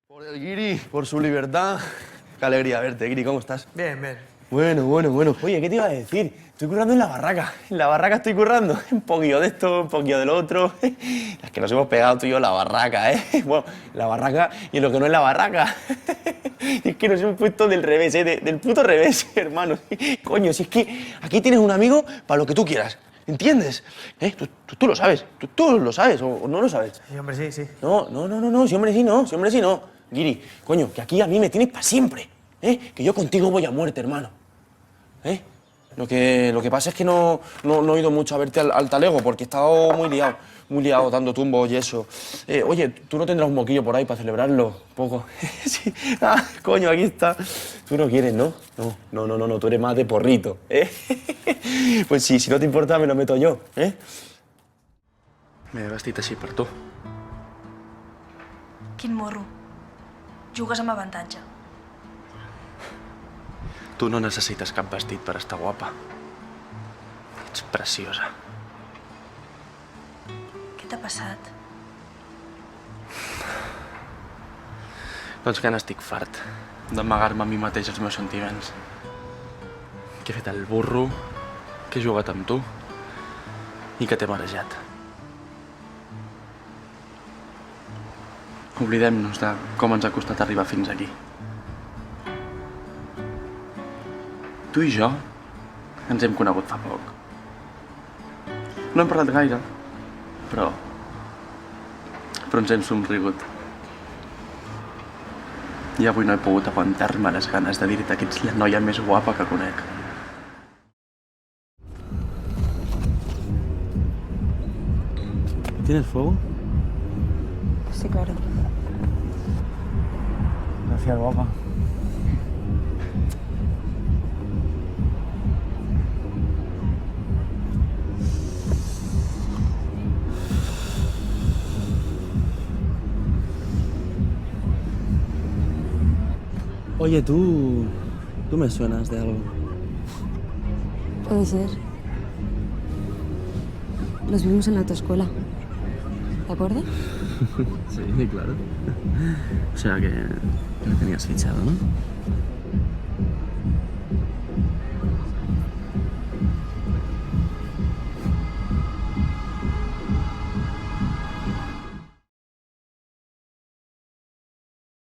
Por el Guiri, por su libertad. Qué alegría verte, Guiri, ¿cómo estás? Bien, bien. Bueno. Oye, ¿qué te iba a decir? Estoy currando en la barraca. En la barraca estoy currando. Un poquillo de esto, un poquillo del otro. Es que nos hemos pegado tú y yo en la barraca, ¿eh? Bueno, la barraca y lo que no es la barraca. Es que nos hemos puesto del revés, ¿eh? Del puto revés, hermano. Coño, si es que aquí tienes un amigo para lo que tú quieras. ¿Entiendes? Tú lo sabes. Tú lo sabes o no lo sabes. Sí, hombre, sí, sí. No. Si hombre sí no. Guiri, coño, que aquí a mí me tienes para siempre. Que yo contigo voy a muerte, hermano. Lo que pasa es que no he ido mucho a verte al talego porque he estado muy liado dando tumbos y eso. Oye, ¿tú no tendrás un moquillo por ahí para celebrarlo? Un poco. Sí. Ah, coño, aquí está. Tú no quieres, ¿no? No, tú eres más de porrito, Pues sí, si no te importa me lo meto yo, M'he vestit així per tu. Quin morro. Jugues amb avantatge. Tu no necessites cap vestit per estar guapa. Ets preciosa. Què t'ha passat? Doncs que n'estic fart d'amagar-me a mi mateix els meus sentiments. Que he fet el burro, que he jugat amb tu i que t'he marejat. Oblidem-nos de com ens ha costat arribar fins aquí. Tu i jo ens hem conegut fa poc. No hem parlat gaire, però ens hem somrigut. I avui no he pogut aguantar-me les ganes de dir-te que ets la noia més guapa que conec. ¿Tienes fuego? Sí, claro. Gracias, guapa. Oye, tú me suenas de algo. Puede ser. Nos vimos en la autoescuela. ¿Te acuerdas? Sí, claro. O sea que me tenías fichado, ¿no?